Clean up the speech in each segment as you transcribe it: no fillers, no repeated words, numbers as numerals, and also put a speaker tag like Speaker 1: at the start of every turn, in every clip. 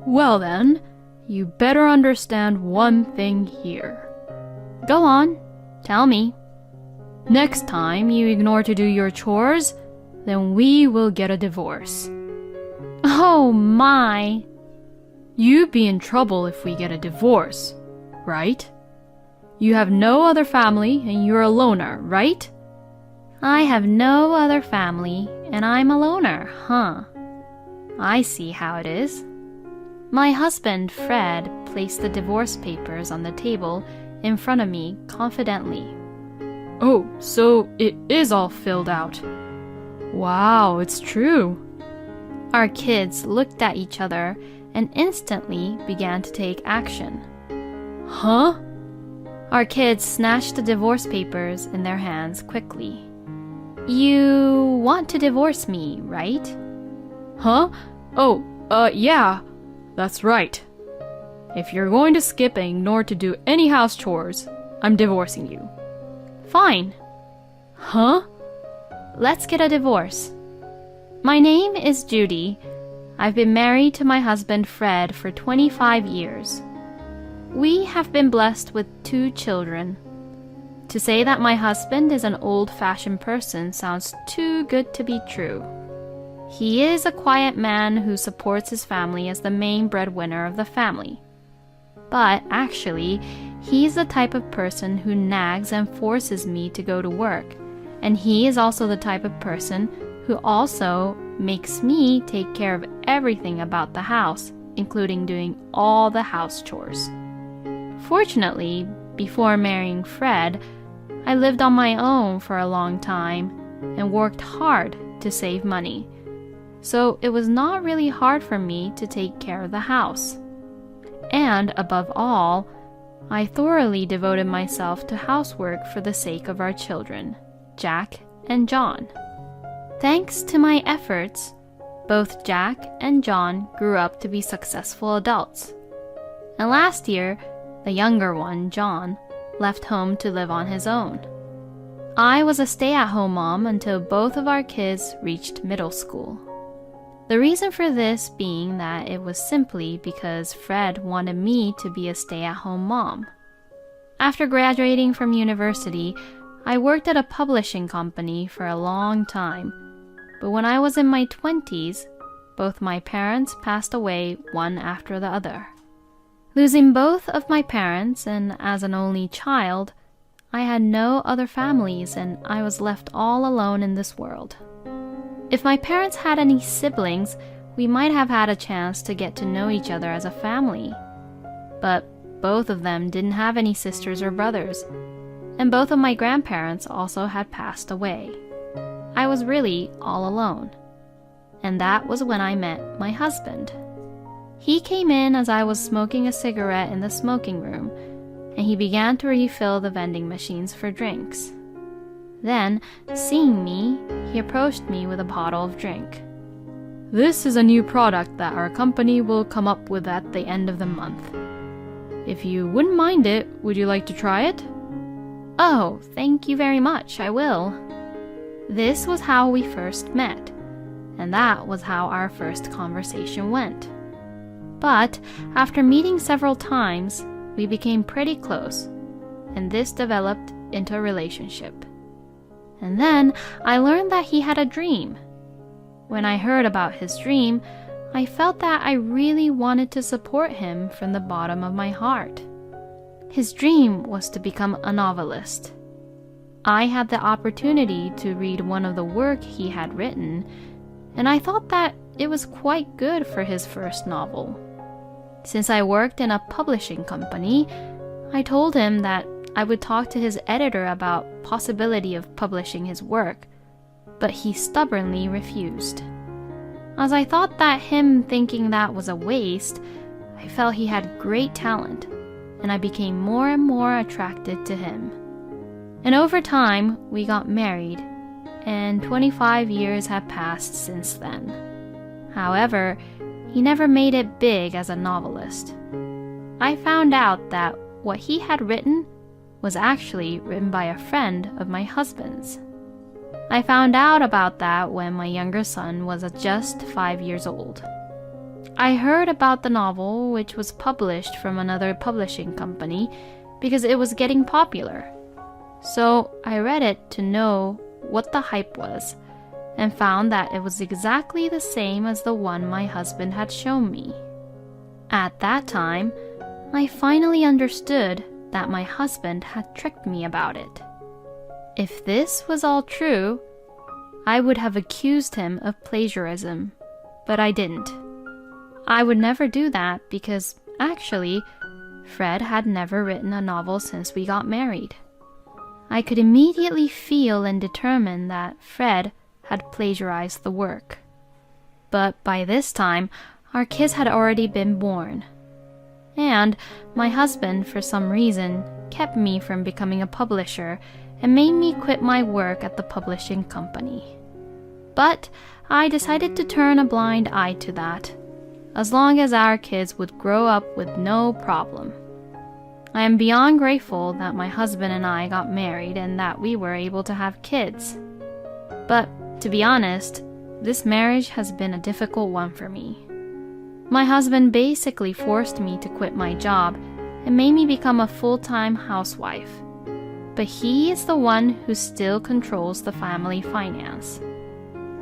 Speaker 1: Well then, you better understand one thing here.
Speaker 2: Go on, tell me.
Speaker 1: Next time you ignore to do your chores, then we will get a divorce.
Speaker 2: Oh my!
Speaker 1: You'd be in trouble if we get a divorce, right? You have no other family and you're a loner, right?
Speaker 2: I have no other family and I'm a loner, huh? I see how it is. My husband, Fred, placed the divorce papers on the table in front of me confidently.
Speaker 1: Oh, so it is all filled out. Wow, it's true.
Speaker 2: Our kids looked at each other and instantly began to take action.
Speaker 1: Huh?
Speaker 2: Our kids snatched the divorce papers in their hands quickly. You want to divorce me, right?
Speaker 1: Huh? Oh, yeah, that's right. If you're going to skip and ignore to do any house chores, I'm divorcing you.
Speaker 2: Fine.
Speaker 1: Huh?
Speaker 2: Let's get a divorce. My name is Judy. I've been married to my husband Fred for 25 years. We have been blessed with 2 children. To say that my husband is an old-fashioned person sounds too good to be true. He is a quiet man who supports his family as the main breadwinner of the family. But actually, he's the type of person who nags and forces me to go to work, and he is also the type of person who also makes me take care of everything about the house, including doing all the house chores. Fortunately, before marrying Fred, I lived on my own for a long time and worked hard to save money. So it was not really hard for me to take care of the house. And above all, I thoroughly devoted myself to housework for the sake of our children, Jack and John. Thanks to my efforts, both Jack and John grew up to be successful adults. And last year, the younger one, John, left home to live on his own. I was a stay-at-home mom until both of our kids reached middle school. The reason for this being that it was simply because Fred wanted me to be a stay-at-home mom. After graduating from university, I worked at a publishing company for a long time, but when I was in my 20s, both my parents passed away one after the other. Losing both of my parents, and as an only child, I had no other families and I was left all alone in this world. If my parents had any siblings, we might have had a chance to get to know each other as a family. But both of them didn't have any sisters or brothers, and both of my grandparents also had passed away. I was really all alone. And that was when I met my husband. He came in as I was smoking a cigarette in the smoking room, and he began to refill the vending machines for drinks. Then, seeing me, he approached me with a bottle of drink.
Speaker 1: This is a new product that our company will come up with at the end of the month. If you wouldn't mind it, would you like to try it?
Speaker 2: Oh, thank you very much, I will. This was how we first met, and that was how our first conversation went. But after meeting several times, we became pretty close, and this developed into a relationship. And then I learned that he had a dream. When I heard about his dream, I felt that I really wanted to support him from the bottom of my heart. His dream was to become a novelist. I had the opportunity to read one of the work he had written, and I thought that it was quite good for his first novel. Since I worked in a publishing company, I told him that I would talk to his editor about possibility of publishing his work, but he stubbornly refused. As I thought that him thinking that was a waste, I felt he had great talent, and I became more and more attracted to him. And over time, we got married, and 25 years have passed since then. However, he never made it big as a novelist. I found out that what he had written was actually written by a friend of my husband's. I found out about that when my younger son was just 5 years old. I heard about the novel, which was published from another publishing company, because it was getting popular. So I read it to know what the hype was, and found that it was exactly the same as the one my husband had shown me. At that time, I finally understood that my husband had tricked me about it. If this was all true, I would have accused him of plagiarism, but I didn't. I would never do that because, actually, Fred had never written a novel since we got married. I could immediately feel and determine that Fred had plagiarized the work. But by this time, our kids had already been born. And my husband, for some reason, kept me from becoming a publisher and made me quit my work at the publishing company. But I decided to turn a blind eye to that, as long as our kids would grow up with no problem. I am beyond grateful that my husband and I got married and that we were able to have kids. But to be honest, this marriage has been a difficult one for me. My husband basically forced me to quit my job and made me become a full-time housewife. But he is the one who still controls the family finance.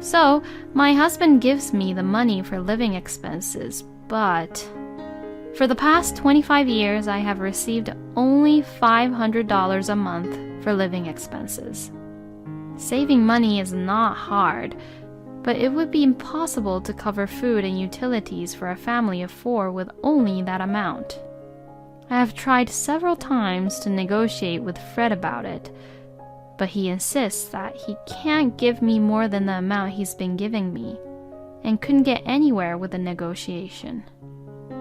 Speaker 2: So, my husband gives me the money for living expenses, but for the past 25 years, I have received only $500 a month for living expenses. Saving money is not hard, but it would be impossible to cover food and utilities for a family of 4 with only that amount. I have tried several times to negotiate with Fred about it, but he insists that he can't give me more than the amount he's been giving me, and couldn't get anywhere with the negotiation.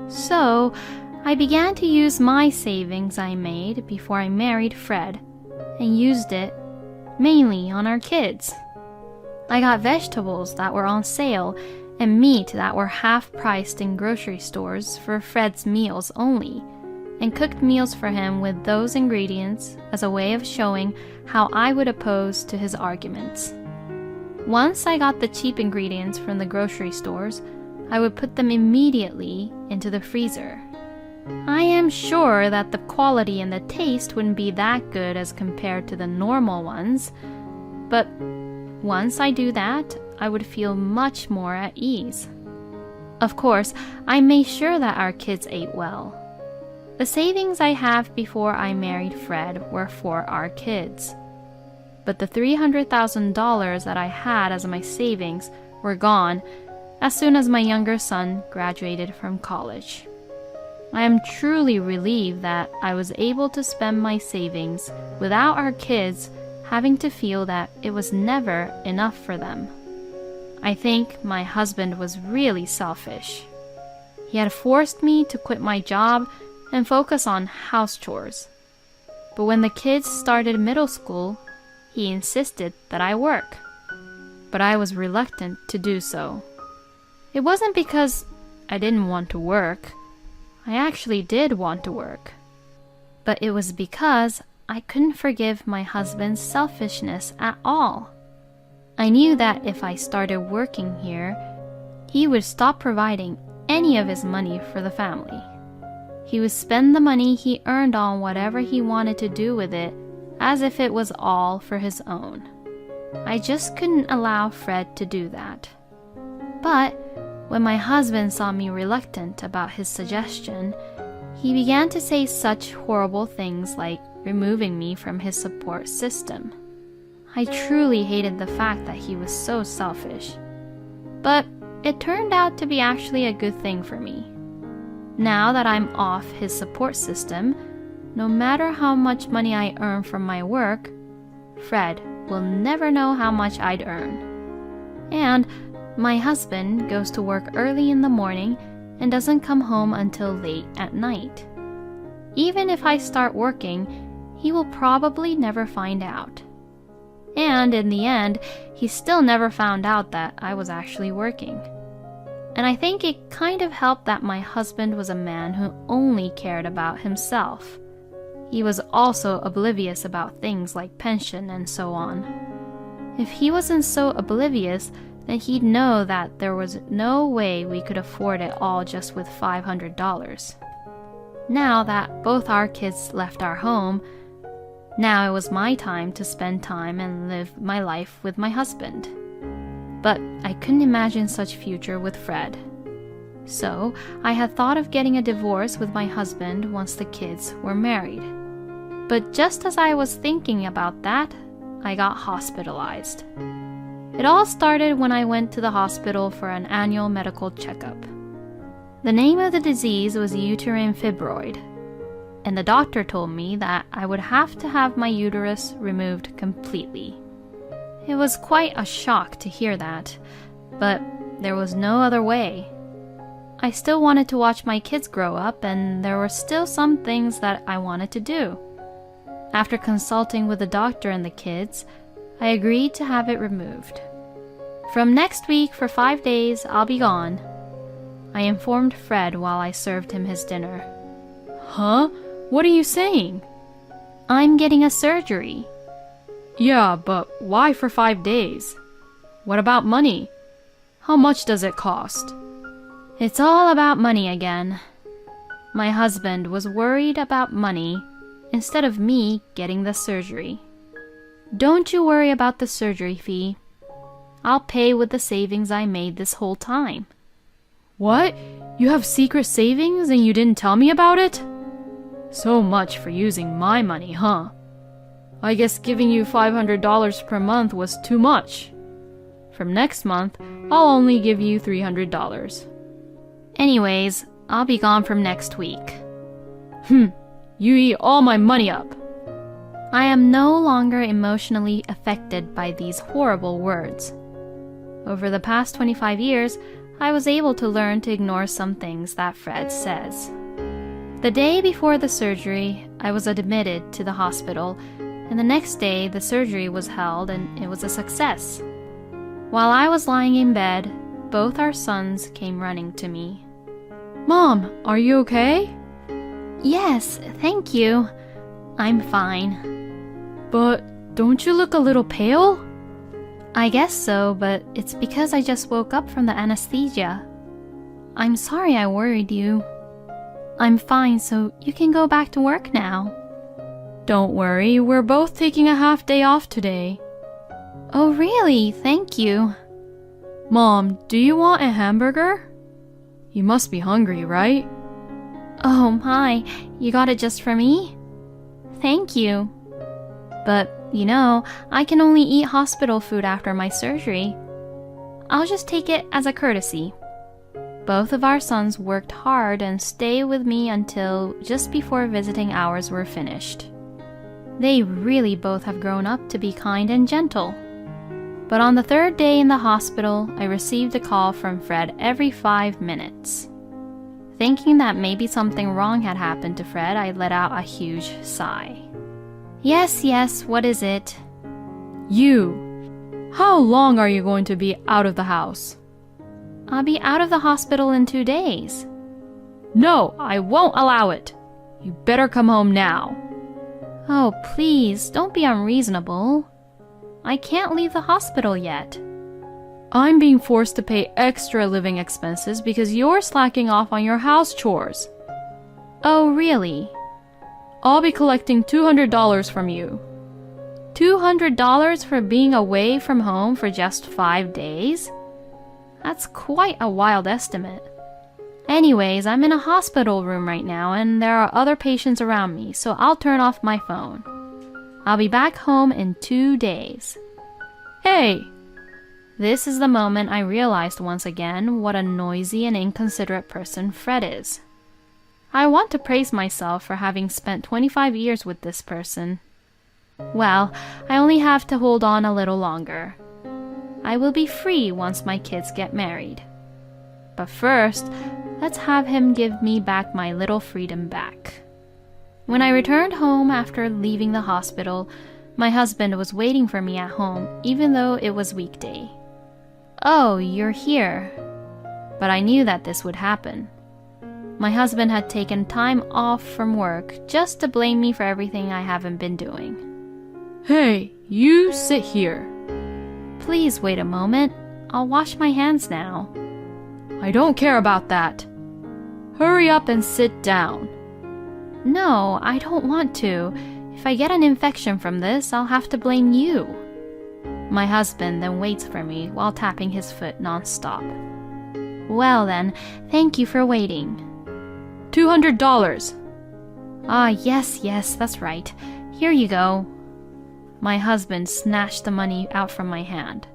Speaker 2: So, I began to use my savings I made before I married Fred, and used it mainly on our kids. I got vegetables that were on sale and meat that were half-priced in grocery stores for Fred's meals only, and cooked meals for him with those ingredients as a way of showing how I would oppose to his arguments. Once I got the cheap ingredients from the grocery stores, I would put them immediately into the freezer. I am sure that the quality and the taste wouldn't be that good as compared to the normal ones, but once I do that, I would feel much more at ease. Of course, I made sure that our kids ate well. The savings I have before I married Fred were for our kids. But the $300,000 that I had as my savings were gone as soon as my younger son graduated from college. I am truly relieved that I was able to spend my savings without our kids having to feel that it was never enough for them. I think my husband was really selfish. He had forced me to quit my job and focus on house chores. But when the kids started middle school, he insisted that I work. But I was reluctant to do so. It wasn't because I didn't want to work. I actually did want to work. But it was because I couldn't forgive my husband's selfishness at all. I knew that if I started working here, he would stop providing any of his money for the family. He would spend the money he earned on whatever he wanted to do with it, as if it was all for his own. I just couldn't allow Fred to do that. But when my husband saw me reluctant about his suggestion, he began to say such horrible things like removing me from his support system. I truly hated the fact that he was so selfish. But it turned out to be actually a good thing for me. Now that I'm off his support system, no matter how much money I earn from my work, Fred will never know how much I'd earn. And my husband goes to work early in the morning and doesn't come home until late at night. Even if I start working, he will probably never find out. And in the end, he still never found out that I was actually working. And I think it kind of helped that my husband was a man who only cared about himself. He was also oblivious about things like pension and so on. If he wasn't so oblivious then he'd know that there was no way we could afford it all just with $500. Now that both our kids left our home, now it was my time to spend time and live my life with my husband. But I couldn't imagine such future with Fred. So I had thought of getting a divorce with my husband once the kids were married. But just as I was thinking about that, I got hospitalized. It all started when I went to the hospital for an annual medical checkup. The name of the disease was uterine fibroid, and the doctor told me that I would have to have my uterus removed completely. It was quite a shock to hear that, but there was no other way. I still wanted to watch my kids grow up, and there were still some things that I wanted to do. After consulting with the doctor and the kids, I agreed to have it removed. From next week for 5 days, I'll be gone. I informed Fred while I served him his dinner.
Speaker 1: Huh? What are you saying?
Speaker 2: I'm getting a surgery.
Speaker 1: Yeah, but why for 5 days? What about money? How much does it cost?
Speaker 2: It's all about money again. My husband was worried about money instead of me getting the surgery. Don't you worry about the surgery fee. I'll pay with the savings I made this whole time.
Speaker 1: What? You have secret savings and you didn't tell me about it? So much for using my money, huh? I guess giving you $500 per month was too much. From next month, I'll only give you $300.
Speaker 2: Anyways, I'll be gone from next week.
Speaker 1: You eat all my money up.
Speaker 2: I am no longer emotionally affected by these horrible words. Over the past 25 years, I was able to learn to ignore some things that Fred says. The day before the surgery, I was admitted to the hospital, and the next day the surgery was held and it was a success. While I was lying in bed, both our sons came running to me.
Speaker 1: Mom, are you okay?
Speaker 2: Yes, thank you. I'm fine.
Speaker 1: But don't you look a little pale?
Speaker 2: I guess so, but it's because I just woke up from the anesthesia. I'm sorry I worried you. I'm fine, so you can go back to work now.
Speaker 1: Don't worry, we're both taking a half day off today.
Speaker 2: Oh, really? Thank you.
Speaker 1: Mom, do you want a hamburger? You must be hungry, right?
Speaker 2: Oh my, you got it just for me? Thank you. But, I can only eat hospital food after my surgery. I'll just take it as a courtesy. Both of our sons worked hard and stayed with me until just before visiting hours were finished. They really both have grown up to be kind and gentle. But on the third day in the hospital, I received a call from Fred every 5 minutes. Thinking that maybe something wrong had happened to Fred, I let out a huge sigh. Yes, what is it?
Speaker 1: You. How long are you going to be out of the house?
Speaker 2: I'll be out of the hospital in 2 days.
Speaker 1: No, I won't allow it. You better come home now.
Speaker 2: Oh, please, don't be unreasonable. I can't leave the hospital yet.
Speaker 1: I'm being forced to pay extra living expenses because you're slacking off on your house chores.
Speaker 2: Oh, really?
Speaker 1: I'll be collecting $200 from you.
Speaker 2: $200 for being away from home for just 5 days? That's quite a wild estimate. Anyways, I'm in a hospital room right now and there are other patients around me, so I'll turn off my phone. I'll be back home in 2 days.
Speaker 1: Hey!
Speaker 2: This is the moment I realized once again what a noisy and inconsiderate person Fred is. I want to praise myself for having spent 25 years with this person. Well, I only have to hold on a little longer. I will be free once my kids get married. But first, let's have him give me back my little freedom back. When I returned home after leaving the hospital, my husband was waiting for me at home, even though it was weekday. Oh, you're here. But I knew that this would happen. My husband had taken time off from work just to blame me for everything I haven't been doing.
Speaker 1: Hey, you sit here.
Speaker 2: Please wait a moment. I'll wash my hands now.
Speaker 1: I don't care about that. Hurry up and sit down.
Speaker 2: No, I don't want to. If I get an infection from this, I'll have to blame you. My husband then waits for me while tapping his foot non-stop. Well then, thank you for waiting.
Speaker 1: $200.
Speaker 2: Ah, yes, that's right. Here you go. My husband snatched the money out from my hand.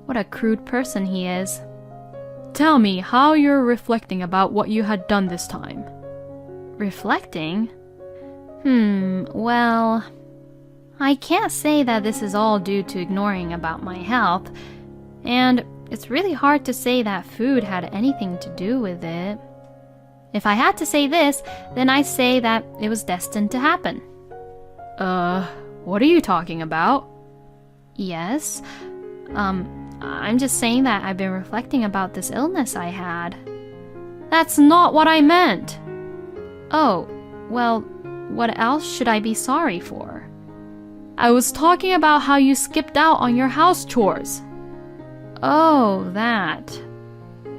Speaker 2: What a crude person he is.
Speaker 1: Tell me how you're reflecting about what you had done this time.
Speaker 2: Reflecting? Well, I can't say that this is all due to ignoring about my health, and it's really hard to say that food had anything to do with it. If I had to say this, then I say that it was destined to happen.
Speaker 1: What are you talking about?
Speaker 2: Yes, I'm just saying that I've been reflecting about this illness I had.
Speaker 1: That's not what I meant.
Speaker 2: Oh, well, what else should I be sorry for?
Speaker 1: I was talking about how you skipped out on your house chores.
Speaker 2: Oh, that.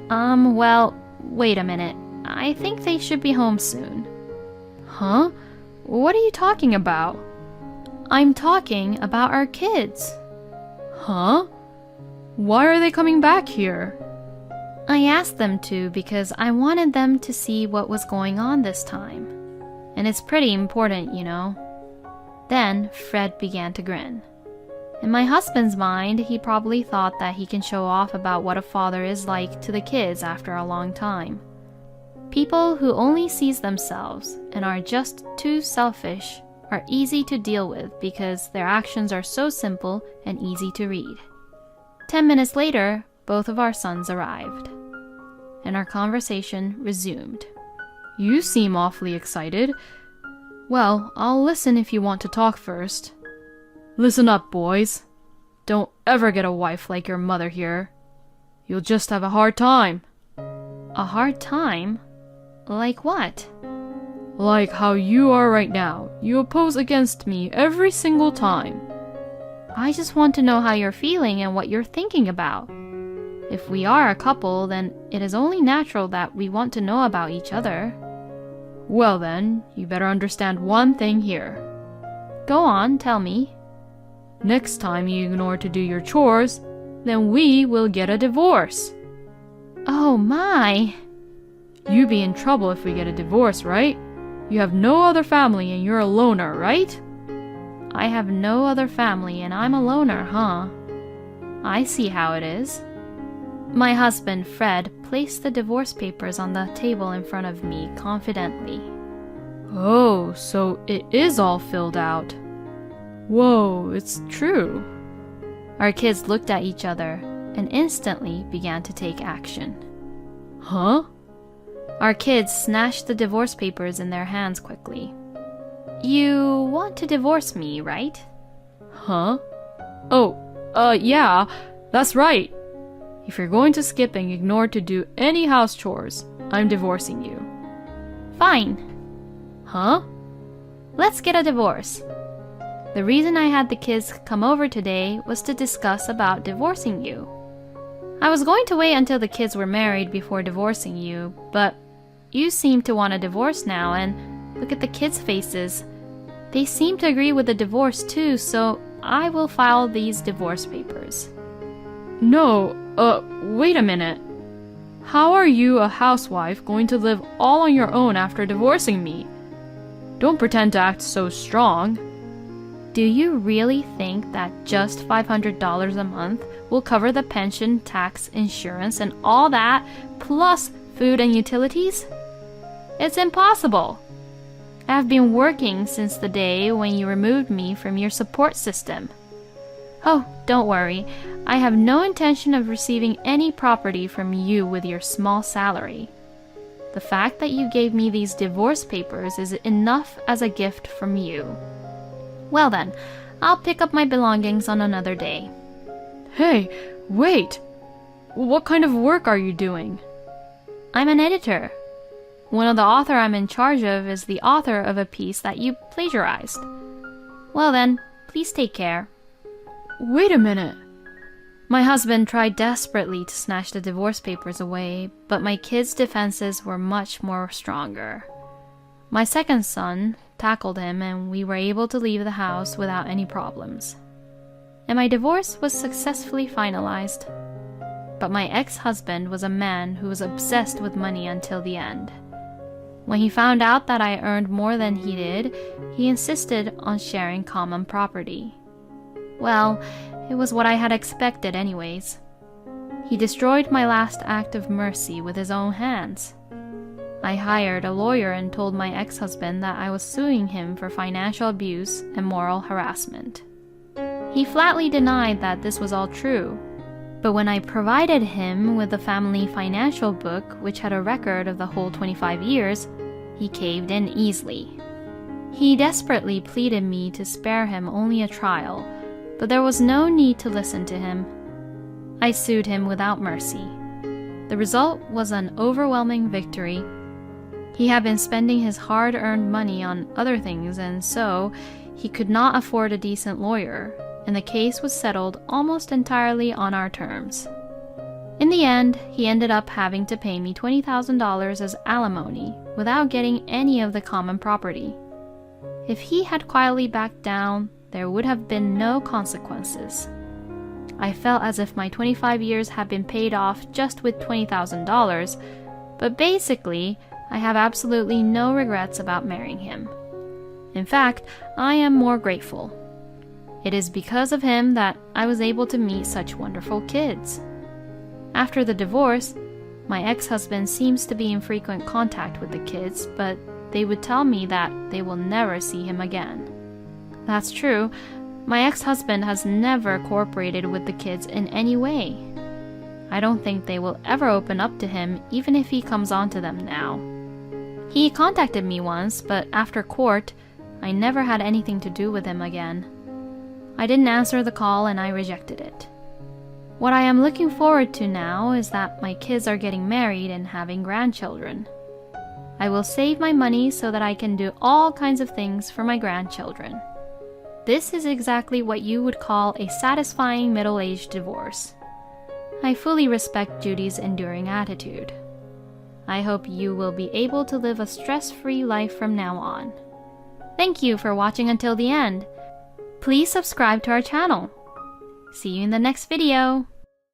Speaker 2: Well, wait a minute. I think they should be home soon.
Speaker 1: Huh? What are you talking about?
Speaker 2: I'm talking about our kids.
Speaker 1: Huh? Why are they coming back here?
Speaker 2: I asked them to because I wanted them to see what was going on this time. And it's pretty important, you know. Then Fred began to grin. In my husband's mind, he probably thought that he can show off about what a father is like to the kids after a long time. People who only sees themselves and are just too selfish are easy to deal with because their actions are so simple and easy to read. 10 minutes later, both of our sons arrived, and our conversation resumed.
Speaker 1: You seem awfully excited. Well, I'll listen if you want to talk first. Listen up, boys. Don't ever get a wife like your mother here. You'll just have a hard time.
Speaker 2: A hard time? Like what?
Speaker 1: Like how you are right now. You oppose against me every single time.
Speaker 2: I just want to know how you're feeling and what you're thinking about. If we are a couple, then it is only natural that we want to know about each other.
Speaker 1: Well then, you better understand one thing here.
Speaker 2: Go on, tell me.
Speaker 1: Next time you ignore to do your chores, then we will get a divorce.
Speaker 2: Oh my!
Speaker 1: You'd be in trouble if we get a divorce, right? You have no other family and you're a loner, right?
Speaker 2: I have no other family and I'm a loner, huh? I see how it is. My husband, Fred, placed the divorce papers on the table in front of me confidently.
Speaker 1: Oh, so it is all filled out. Whoa, it's true.
Speaker 2: Our kids looked at each other and instantly began to take action.
Speaker 1: Huh?
Speaker 2: Our kids snatched the divorce papers in their hands quickly. You want to divorce me, right?
Speaker 1: Huh? Oh, yeah, that's right. If you're going to skip and ignore to do any house chores, I'm divorcing you.
Speaker 2: Fine.
Speaker 1: Huh?
Speaker 2: Let's get a divorce. The reason I had the kids come over today was to discuss about divorcing you. I was going to wait until the kids were married before divorcing you, but you seem to want a divorce now, and look at the kids' faces. They seem to agree with the divorce too, so I will file these divorce papers.
Speaker 1: No, wait a minute. How are you, a housewife, going to live all on your own after divorcing me? Don't pretend to act so strong.
Speaker 2: Do you really think that just $500 a month will cover the pension, tax, insurance, and all that, plus food and utilities? It's impossible. I've been working since the day when you removed me from your support system. Oh, don't worry. I have no intention of receiving any property from you with your small salary. The fact that you gave me these divorce papers is enough as a gift from you. Well then, I'll pick up my belongings on another day.
Speaker 1: Hey, wait! What kind of work are you doing?
Speaker 2: I'm an editor. One of the author I'm in charge of is the author of a piece that you plagiarized. Well then, please take care.
Speaker 1: Wait a minute.
Speaker 2: My husband tried desperately to snatch the divorce papers away, but my kids' defenses were much more stronger. My second son tackled him, and we were able to leave the house without any problems. And my divorce was successfully finalized. But my ex-husband was a man who was obsessed with money until the end. When he found out that I earned more than he did, he insisted on sharing common property. Well, it was what I had expected anyways. He destroyed my last act of mercy with his own hands. I hired a lawyer and told my ex-husband that I was suing him for financial abuse and moral harassment. He flatly denied that this was all true, but when I provided him with the family financial book, which had a record of the whole 25 years, he caved in easily. He desperately pleaded me to spare him only a trial, but there was no need to listen to him. I sued him without mercy. The result was an overwhelming victory. He had been spending his hard-earned money on other things, and so he could not afford a decent lawyer, and the case was settled almost entirely on our terms. In the end, he ended up having to pay me $20,000 as alimony without getting any of the common property. If he had quietly backed down, there would have been no consequences. I felt as if my 25 years had been paid off just with $20,000, but basically, I have absolutely no regrets about marrying him. In fact, I am more grateful. It is because of him that I was able to meet such wonderful kids. After the divorce, my ex-husband seems to be in frequent contact with the kids, but they would tell me that they will never see him again. That's true. My ex-husband has never cooperated with the kids in any way. I don't think they will ever open up to him, even if he comes on to them now. He contacted me once, but after court, I never had anything to do with him again. I didn't answer the call and I rejected it. What I am looking forward to now is that my kids are getting married and having grandchildren. I will save my money so that I can do all kinds of things for my grandchildren. This is exactly what you would call a satisfying middle-aged divorce. I fully respect Judy's enduring attitude. I hope you will be able to live a stress-free life from now on. Thank you for watching until the end. Please subscribe to our channel. See you in the next video.